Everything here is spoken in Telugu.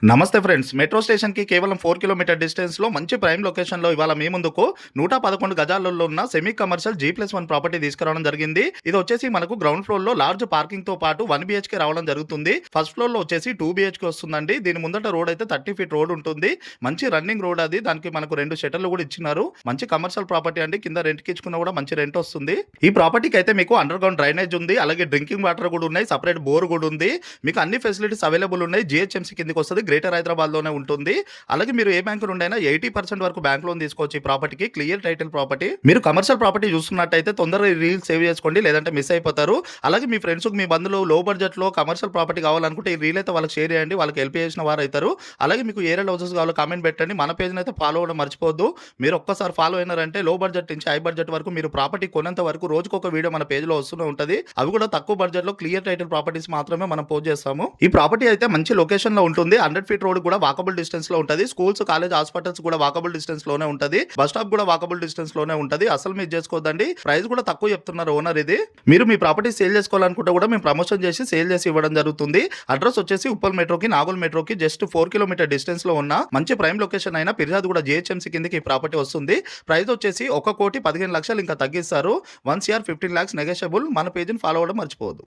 నమస్తే ఫ్రెండ్స్. మెట్రో స్టేషన్‌కి కేవలం 4 కిలోమీటర్ డిస్టెన్స్‌లో మంచి ప్రైమ్ లొకేషన్‌లో ఇవాళ మీ ముందుకు 111 గజాలలో ఉన్న సెమీ కమర్షియల్ G+1 ప్రాపర్టీ తీసుకురావడం జరిగింది. ఇది వచ్చేసి మనకు గ్రౌండ్ ఫ్లోర్‌లో లార్జ్ పార్కింగ్‌తో పాటు 1 బీహెచ్‌కే రావడం జరుగుతుంది. ఫస్ట్ ఫ్లోర్‌లో వచ్చేసి 2 బీహెచ్‌కే వస్తుందండి. దీని ముందట రోడ్ అయితే 30 ఫీట్ రోడ్ ఉంటుంది. మంచి రన్నింగ్ రోడ్ అది. దానికి మనకు 2 షట్టర్‌లు కూడా ఇచ్చినారు. మంచి కమర్షియల్ ప్రాపర్టీ అండి. కింద రెంట్‌కి ఇచ్చుకున్నా కూడా మంచి రెంట్ వస్తుంది. ఈ ప్రాపర్టీకి అయితే మీకు అండర్ గ్రౌండ్ డ్రైనేజ్ ఉంది. అలాగే డ్రింకింగ్ వాటర్ కూడా ఉన్నాయి. సెపరేట్ బోర్ కూడా ఉంది. మీకు అన్ని ఫెసిలిటీస్ అవైలబుల్ ఉన్నాయి. జీహెచ్ఎంసీ కిందకి వస్తది. గ్రేటర్ హైదరాబాద్‌లోనే ఉంటుంది. అలాగే మీరు ఏ బ్యాంకు నుండైనా 80% వరకు బ్యాంక్ లోన్ తీసుకోవచ్చు. ఈ ప్రాపర్టీకి క్లియర్ టైటిల్ ప్రాపర్టీ. మీరు కమర్షియల్ ప్రాపర్టీ చూస్తున్నట్టయితే తొందరగా ఈ రీల్ సేవ్ చేసుకోండి, లేదంటే మిస్ అయిపోతారు. అలాగే మీ ఫ్రెండ్స్‌కి, మీ బంధువులు లో బడ్జెట్‌లో కమర్షియల్ ప్రాపర్టీ కావాలనుకుంటే ఈ రీల్ అయితే వాళ్ళకి షేర్ చేయండి. వాళ్ళకి హెల్ప్ చేసిన వారు అవుతారు. అలాగే మీకు ఏ ఏరియాలో హౌసెస్ కావాలో కామెంట్ పెట్టండి. మన పేజ్‌ని అయితే ఫాలో అవ్వడం మర్చిపోవద్దు. మీరు ఒక్కసారి ఫాలో అయినారంటే లో బడ్జెట్ నుంచి హై బడ్జెట్ వరకు మీరు ప్రాపర్టీ కొనేంత వరకు రోజుకొక వీడియో మన పేజ్‌లో వస్తూనే ఉంటది. అవి కూడా తక్కువ బడ్జెట్‌లో క్లియర్ టైటిల్ ప్రాపర్టీస్ మాత్రమే మనం పోస్ట్ చేస్తాము. ఈ ప్రాపర్టీ అయితే మంచి లొకేషన్‌లో ఉంటుంది. 100 ఫీట్ రోడ్ కూడా వాకబుల్ డిస్టెన్స్ లో ఉంటది. స్కూల్స్, కాలేజ్, హాస్పిటల్స్ కూడా వాకబుల్ డిస్టెన్స్ లోనే ఉంటది. బస్ స్టాప్ కూడా వాకబుల్ డిస్టెన్స్ లోనే ఉంటది. అసలు మిస్ చేసుకోవద్దండి. ప్రైస్ కూడా తక్కువ చెప్తున్నారు ఓనర్. ఇది మీరు మీ ప్రాపర్టీ సేల్ చేసుకోవాలనుకుంటే కూడా మేము ప్రమోషన్ చేసి సేల్ చేసి ఇవ్వడం జరుగుతుంది. అడ్రస్ వచ్చేసి ఉప్పల్ మెట్రోకి, నాగోల్ మెట్రోకి జస్ట్ 4 కిలోమీటర్ డిస్టెన్స్ లో ఉన్న మంచి ప్రైమ్ లొకేషన్ అయిన ఫిర్యాదు కూడా జీహెచ్ఎంసీ కిందకి ఈ ప్రాపర్టీ వస్తుంది. ప్రైస్ వచ్చేసి 1,15,00,000 ఇంకా తగ్గిస్తారు. 1 CR 15 lakhs నెగోషియబుల్. మన పేజీని ఫాలో అవ్వడం మర్చిపోవద్దు.